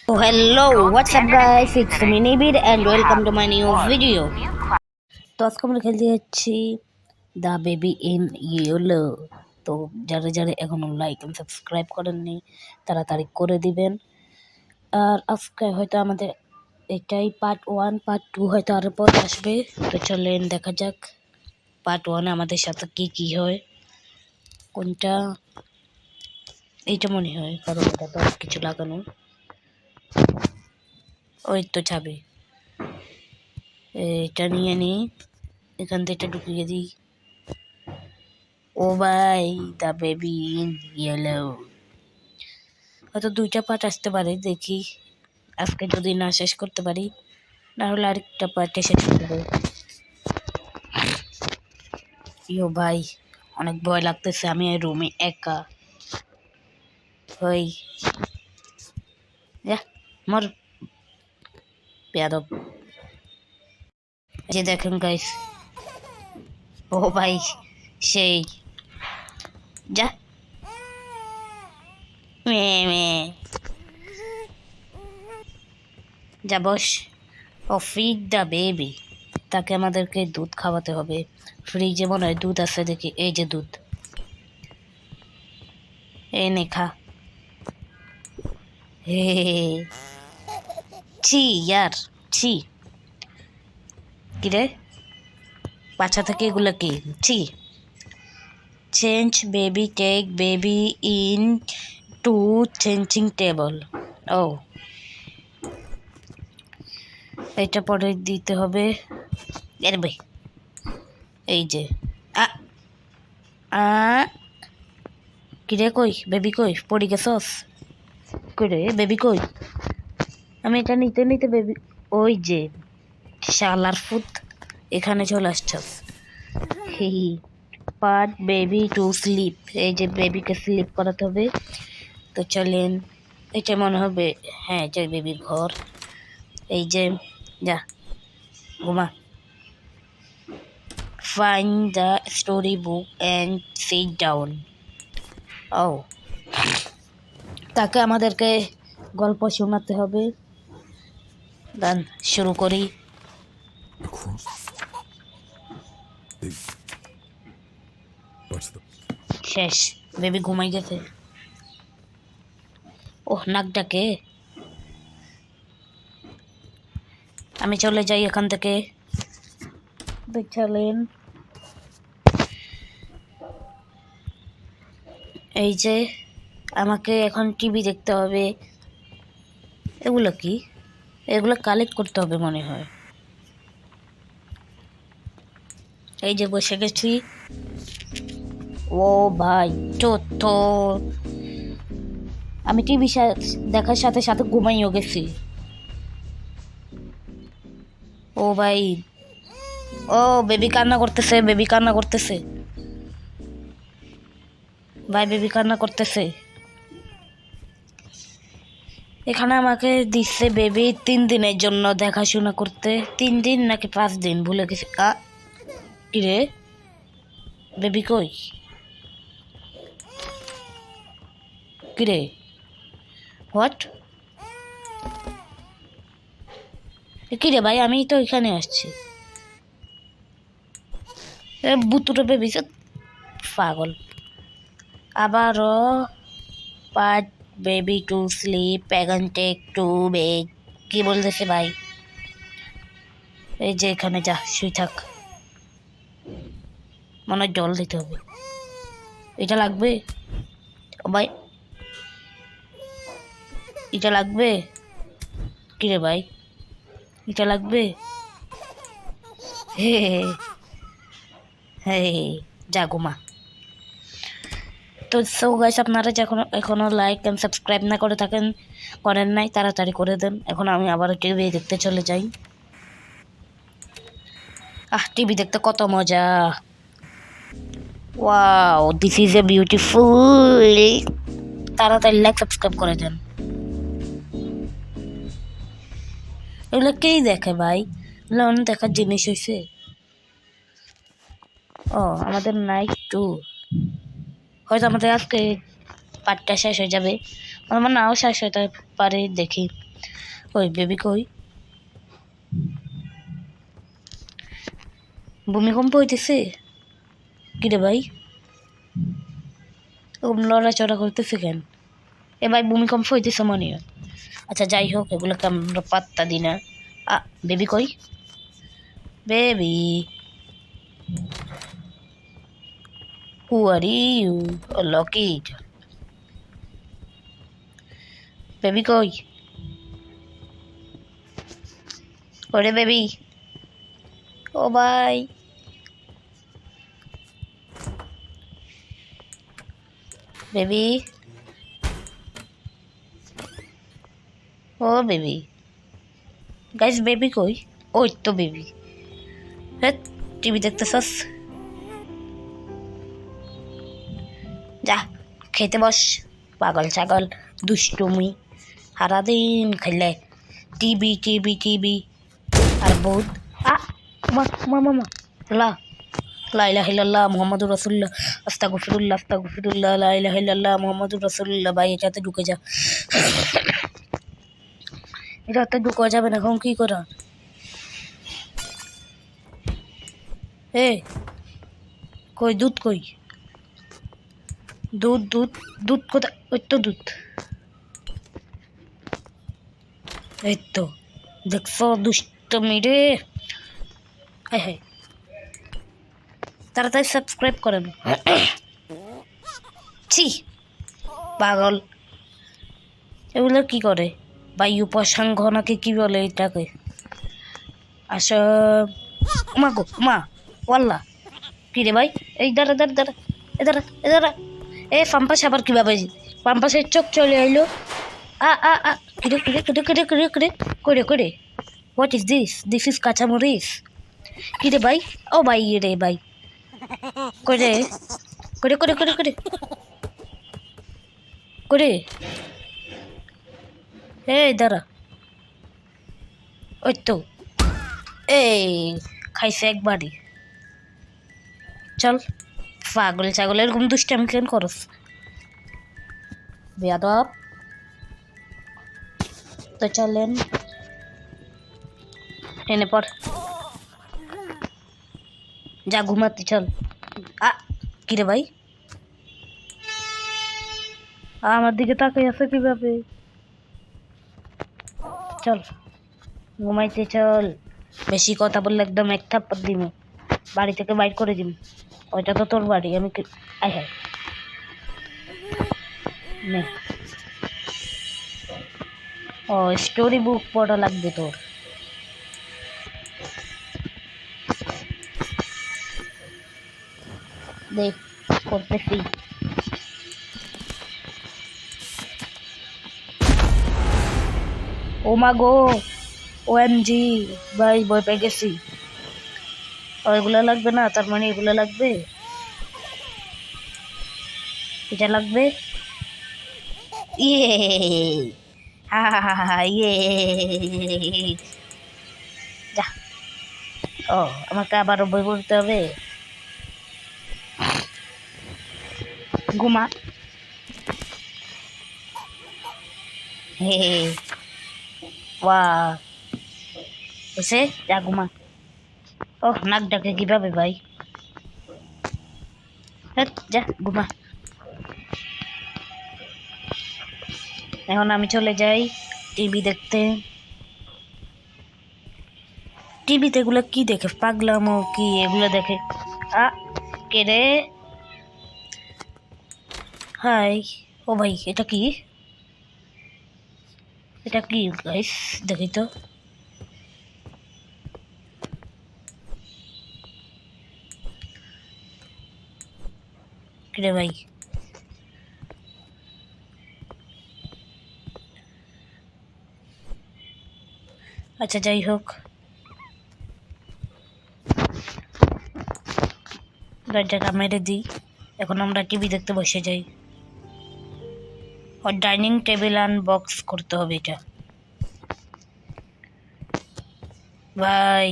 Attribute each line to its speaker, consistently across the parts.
Speaker 1: Oh, hello, what's up guys? It's me Nibir and welcome to my new video. তো আজকে আমরা খেলতে যাচ্ছি দ্য বেবি ইন ইয়েলো। তো যারা যারা এখনো লাইক এন্ড সাবস্ক্রাইব করেননি তাড়াতাড়ি করে দিবেন। আর আজকে হয়তো আমাদের এটাই পার্ট 1, পার্ট 2 হয়তো আরো পর আসবে। তো চলেন দেখা যাক পার্ট 1 আমাদের সাথে কি হয়। কোনটা এইটা মনে হয়, কারণ এটা তো কিছু লাগানো। ওই তো যাবে, এটা নিয়ে নিই, এখান থেকে এটা ঢুকিয়ে দিই। ও ভাই, দ্য বেবি ইন ইয়েলো। হয়তো 2টা পার্ট আসতে পারে, দেখি আজকে যদি না শেষ করতে পারি, না হলে আরেকটা পার্টে শেষ করবো। ইয়ো ভাই, অনেক ভয় লাগতেছে, আমি এই রুমে একা। হই যা মর বেয়াদব। যে দেখেন গাইস, ও ভাই সেই যা মে যা বস। ও ফিড দ্য বেবি, তাকে আমাদেরকে দুধ খাওয়াতে হবে। ফ্রিজে মনে হয় দুধ আছে, দেখি। এই যে দুধ, এই নে খা। হে ছি ইয়ার ছি, কিরে বাচ্চা থেকে এগুলো কি ছি। Change baby take baby into changing table. ও এটা পরে দিতে হবে। এর ভাই এই যে আ আ কিরে কই বেবি, কই পড়ে গেছস? কইরে বেবি কই? আমি এটা নিতে নিতে বেবি, ওই যে শালার ফুত, এখানে চলে আসছস। হি পার্ট বেবি টু স্লিপ, এই যে বেবিকে স্লিপ করাতে হবে। তো চলেন, এটা মনে হবে, হ্যাঁ এটা বেবির ঘর। এই যে যা ঘুমা। Find the story book and sit down. ও তাকে আমাদেরকে গল্প শোনাতে হবে। গান শুরু করি। শেষ, বেবি ঘুমাই গেছে। ওহ নাক ডাকে, আমি চলে যাই এখান থেকে। চলেন, এই যে আমাকে এখন টিভি দেখতে হবে। এগুলো কি? এগুলো কালেক্ট করতে হবে মনে হয়। এই যে বসে গেছি। ও ভাই তো আমি টিভি দেখার সাথে সাথে ঘুমাইও গেছি। ও ভাই, ও বেবি কান্না করতেছে, বেবি কান্না করতেছে ভাই, বেবি কান্না করতেছে। এখানে আমাকে দিচ্ছে বেবি 3 দিনের জন্য দেখাশোনা করতে। 3 দিন নাকি 5 দিন ভুলে গেছি। কিরে বেবি কই? কিরে হোয়াট? কিরে ভাই, আমি তো এখানে আসছি। বুতুরে বেবি পাগল। আবারও পার্ট বেবি টু স্লিপ প্যাগান টেক টু বেড, কি বলতেছে ভাই? এই যে এখানে যা শুই থাক, মনে হয় জল দিতে হবে। এটা লাগবে? ও ভাই এটা লাগবে? কিরে ভাই এটা লাগবে? হে হে যা ঘুমা। তো সো গাইস, আপনারা যখন এখনো লাইক এন্ড সাবস্ক্রাইব না করে থাকেন, করেন নাই, তাড়াতাড়ি করে দেন। এখন আমি আবার টিভি দেখতে চলে যাই। টিভি দেখতে কত মজা। Wow, this is a beautiful. তাড়াতাড়ি লাইক সাবস্ক্রাইব করে দেন। এগুলো কেই দেখে ভাই, লোন দেখার জিনিস হয়েছে। ও আমাদের নাইট টু, হয়তো আমাদের আজকে পার্টটা শেষ হয়ে যাবে, আমার নাও শেষ হতে পারে, দেখি। কই বেবি কই? ভূমিকম্প হইতেছে? কিরে ভাই ওরকম লড়াচড়া করতেছে কেন? এ ভাই ভূমিকম্প হইতেছে মনে হয়। আচ্ছা যাই হোক, এগুলোকে আমরা পাত্তা দিই না। বেবি কই? Baby, who are you? লকিট। বেবি কই? ওরে বেবি, ও ভাই, বেবি, ও বেবি, গাইস বেবি কই? ওই তো বেবি। হ্যাঁ, টিভি দেখতেছস? যা খেতে বস, পাগল ছাগল, দুষ্টুমি সারাদিন খেলে টিভি টিভি টিভি আর বহুত। মা মা মা মা, লা লা ইলাহা ইল্লাল্লাহ মুহাম্মাদুর রাসূলুল্লাহ, আস্তাগফিরুল্লাহ আস্তাগফিরুল্লাহ, লা ইলাহা ইল্লাল্লাহ মুহাম্মাদুর রাসূলুল্লাহ। ভাই এটাতে ঢুকে যা, এটাতে ঢুকা যাবে না, এখন কি করা? এ কই দুধ কই? দুধ দুধ দুধ কোথায়? ওই তো দুধ, এই তো দেখছো দুষ্টমি রে। হায় হায়, তাড়াতাড়ি সাবস্ক্রাইব করেন। ছি পাগল, এগুলো কি করে? বায়ু প্রসঙ্গ নাকি কি বলে এটাকে? আসো মা গো মা, ওয়াল্লা কি রে ভাই? এই দাঁড়া দাঁড়া দাঁড়া, এ দাঁড়া এ দাঁড়া, এ পাম্পাস আবার কিভাবে? পাম্পাসের চোখ চলে আইলো। কিরে কিরে কিরে কিরে কিরে কিরে করে করে, what is this? This is কাঁচামরিচ। কিরে ভাই? ও ভাই রে ভাই, করে করে করে করে করে করে, এই দাঁড়া, ওই তো, এই খাইছে একবারই। চল পাগল ছাগল, এরকম দুষ্টামি কেন করস বেয়াদব? তো চলেন টেনে পড়, যা ঘুমাতে চল। কিরে ভাই আমার দিকে তাকাই আছে কিভাবে? চল ঘুমাইতে চল, বেশি কথা বললে একদম এক থাপ্পড় দিব, বাড়ি থেকে বাইর করে দিব। ওইটা তো তোর বাড়ি, আমি আয় হায় নে। ও স্টোরি বুক পড়া লাগবে তোর? দেখ করতেছি। ও মা গো, OMG, ভাই ভয় পেয়ে গেছি। এগুলো লাগবে না, তার মানে এগুলো লাগবে, এটা লাগবে। ইয়ে, হা হা হা হা, ইয়ে, যা। ও আমাকে আবারও বই পড়তে হবে? ঘুমা, হে হে, ওয়া এসে যা ঘুমা। ও নাক ডাকে কিভাবে ভাই? যা ঘুমা। এখন আমি চলে যাই টিভি দেখতে। টিভিতে এগুলো কি দেখে? পাগলামো কি এগুলো দেখে? কে রে? হাই, ও ভাই এটা কি? এটা কি গাইস, দেখি তো। কিরে ভাই, আচ্ছা যাই হোক, দরজাটা মেরে দিই। এখন আমরা টিভি দেখতে বসে যাই। আর ডাইনিং টেবিল আনবক্স করতে হবে এটা ভাই।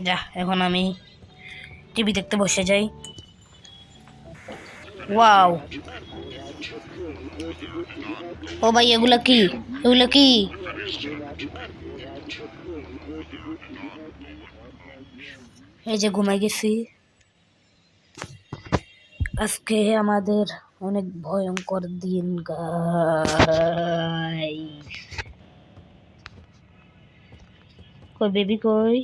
Speaker 1: যা এখন আমি টিভি দেখতে বসে যাই। ওয়াও, ও ভাই এগুলা কি? এগুলা কি? এই যে ঘুমাই গেছি। আজকে আমাদের অনেক ভয়ঙ্কর দিন গাইস। কই বেবি কই?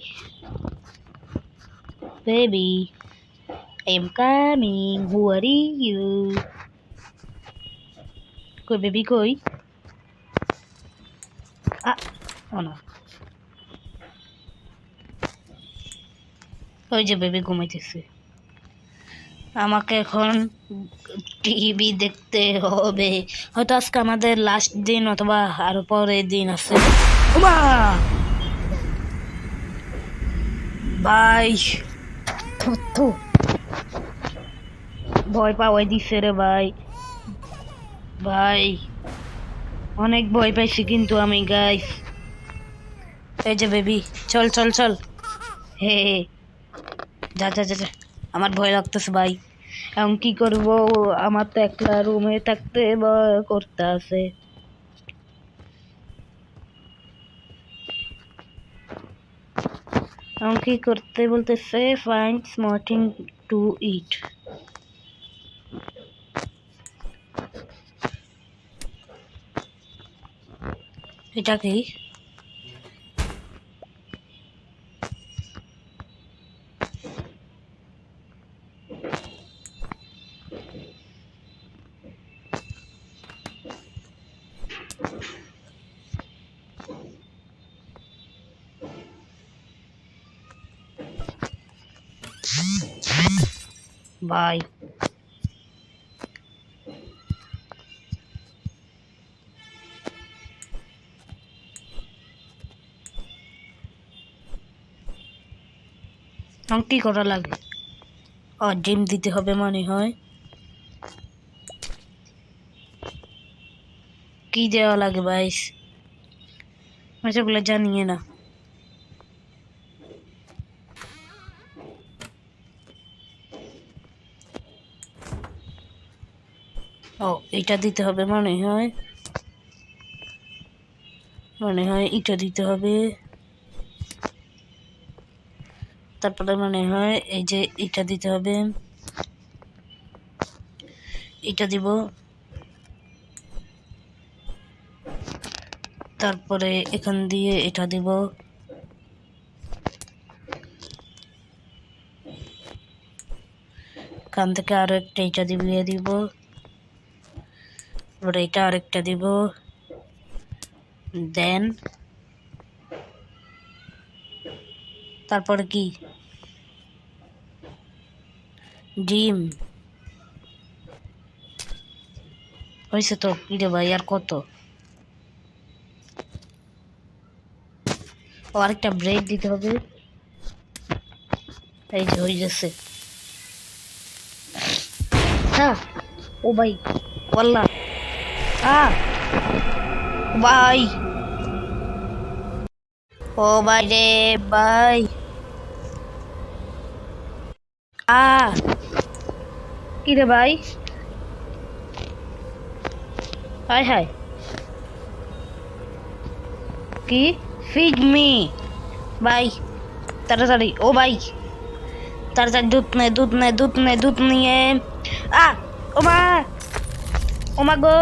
Speaker 1: Baby, I am coming. Who are you? কই বেবি কই? ও না, ওই যে বেবি ঘুমাইতেছে। আমাকে এখন টিভি দেখতে হবে। হয়তো আজকে আমাদের লাস্ট দিন অথবা আরো পরের দিন আছে। ওমা ভাই, থু, ভয় পাওয়াই দিছে রে ভাই। ভাই অনেক ভয় পাইছি কিন্তু আমি গাইস। এই যে বেবি, চল চল চল। হে যা যা যা যা, আমার ভয় লাগতেছে ভাই। এখন কি করব? আমার তো একলা রুমে থাকতে ভয় করতেছে। এখন কি করতে বলতেছে? ফাইন্ড স্মর্টিং টু ইট। এটা কি? ভাই এখন কি করা লাগে? ডিম দিতে হবে মনে হয়। কি দেওয়া লাগে ভাই? সেগুলো জানিয়ে না। ও এটা দিতে হবে মনে হয়। এটা দিতে হবে। তারপরে মনে হয় এই যে এটা দিতে হবে। এটা দিব। তারপরে এখান দিয়ে এটা দিব। এখান থেকে আরো একটা এটা দিয়ে দিব। এবার এটা আরেকটা দিব। দেন তারপরে কি? ডিম হয়েছে তো। কি রে ভাই, আর কত? ও আরেকটা ব্রেড দিতে হবে। এই যে হয়ে গেছে। হ্যাঁ ও ভাই, ওয়াল্লাহ ভাই, ও ভাই রে ভাই, কি রে ভাই? হায় হায়, কি? ফিড মি ভাই, তাড়াতাড়ি ও ভাই, তাড়াতাড়ি দুধ নিয়ে ও মা, ও মা গো,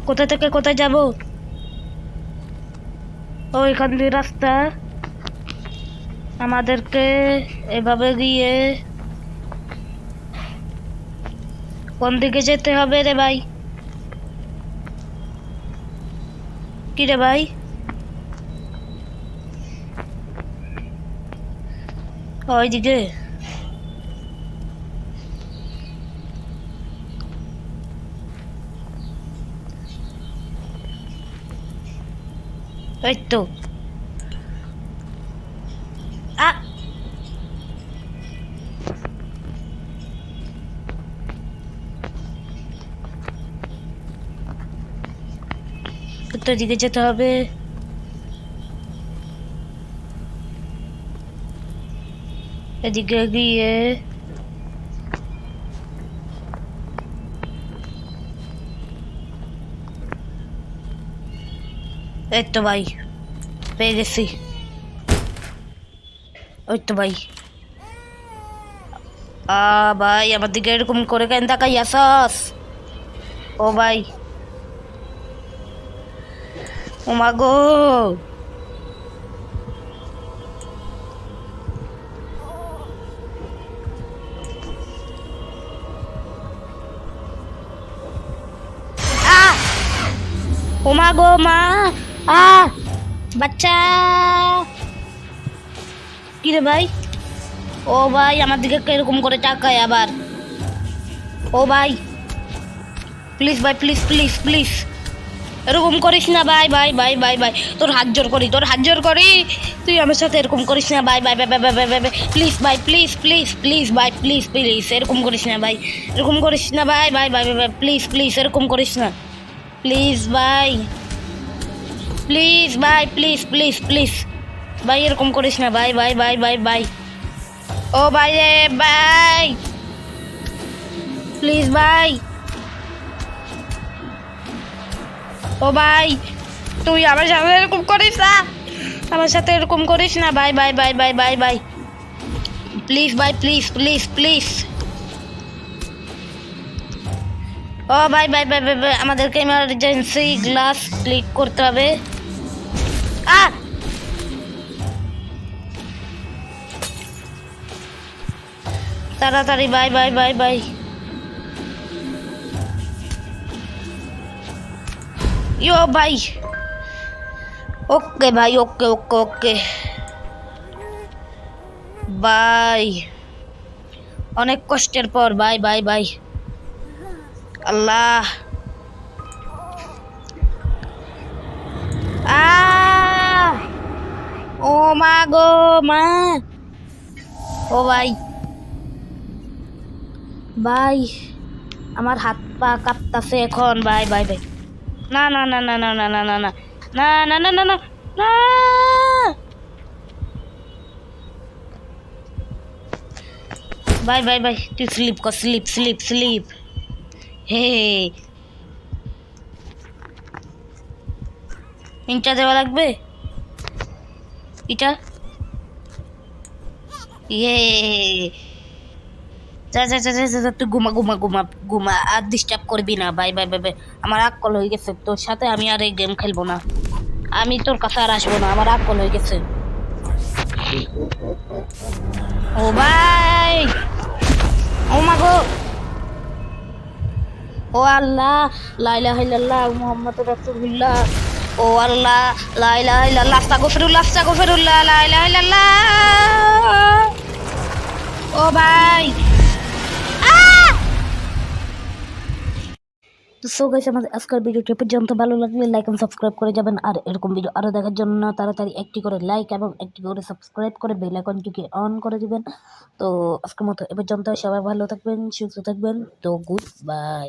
Speaker 1: কোথা থেকে কোথায় যাব? ও এখান দিয়ে রাস্তা, আমাদেরকে এভাবে গিয়ে কোন দিকে যেতে হবে রে ভাই? কি রে ভাই? ওইদিকে এই তো। উত্তর দিকে যেতে হবে। এদিকে গিয়ে এই তো ভাই পেয়ে গেছি। ওই তো ভাই ভাই আমার দিকে এরকম করে কেন তাকাই আসাস? ও ভাই ও মা গো, ও মা গো মা, বাচ্চা কি রে ভাই? ও ভাই আমার দিকে কিরকম করে তাকায় আবার। ও ভাই প্লিজ ভাই, প্লিজ প্লিজ প্লিজ এরকম করিস না ভাই, ভাই ভাই ভাই ভাই তোর হাত জোর করি, তোর হাত জোর করি, তুই আমার সাথে এরকম করিস না ভাই, ভাই ভাই ভাই ভাই ভাই ভাই প্লিজ ভাই, প্লিজ প্লিজ প্লিজ ভাই, প্লিজ প্লিজ এরকম করিস না ভাই, এরকম করিস না ভাই, ভাই ভাই ভাই প্লিজ প্লিজ এরকম করিস না প্লিজ ভাই, প্লিজ ভাই প্লিজ প্লিজ প্লিজ ভাই এরকম করিস না ভাই, ভাই ভাই ভাই ভাই ও ভাই রে ভাই প্লিজ ভাই, ও ভাই তুই আমার সাথে এরকম করিস না, আমার সাথে এরকম করিস না ভাই, ভাই ভাই ভাই ভাই ভাই প্লিজ ভাই, প্লিজ প্লিজ প্লিজ ও ভাই ভাই ভাই ভাই ভাই আমাদেরকে ইমার্জেন্সি গ্লাস ক্লিক করতে হবে। তাড়াতাড়ি ভাই, ভাই ভাই ভাই ইয়ো ভাই, ওকে ভাই, ওকে ওকে ওকে ভাই অনেক কষ্টের পর ভাই, ভাই ভাই আল্লাহ ও মা গো মা, ও ভাই ভাই আমার হাত পা কাঁপতাছে এখন ভাই, ভাই ভাই না না না না না না না না না না না না না না না ভাই, ভাই ভাই তুই স্লিপ কর, স্লিপ স্লিপ স্লিপ হে ইনটা দেওয়া লাগবে, এটা ইয়ে যা যা যা যা যা তুই ঘুমা ঘুমা ঘুমা ঘুমা, আর ডিস্টার্ব করবি না ভাই, ভাই ভাই ভাই আমার আকল হয়ে গেছে তোর সাথে, আমি আর এই গেম খেলবো না, আমি তোর কাছে আর আসবো না, আমার আকল হয়ে গেছে। ও ভাই ও মা গো, ও আল্লাহ লা ইলাহা ইল্লাল্লাহ মুহাম্মাদুর রাসূলুল্লাহ, ও আল্লাহ লা ইলাহা ইল্লাল্লাহ আস্তাগফিরুল্লাহ আস্তাগফিরুল্লাহ লা ইলাহা ইল্লাল্লাহ, ও ভাই তো সো গাইস আমাদের আজকের ভিডিওটি পর্যন্ত, ভালো লাগলে লাইক এবং সাবস্ক্রাইব করে যাবেন, আর এরকম ভিডিও আরো দেখার জন্য তাড়াতাড়ি একটি করে লাইক এবং একটি করে সাবস্ক্রাইব করে বেল আইকনটিকে অন করে দিবেন। তো আজকের মতো এ পর্যন্ত, সবাই ভালো থাকবেন, সুস্থ থাকবেন, তো গুড বাই।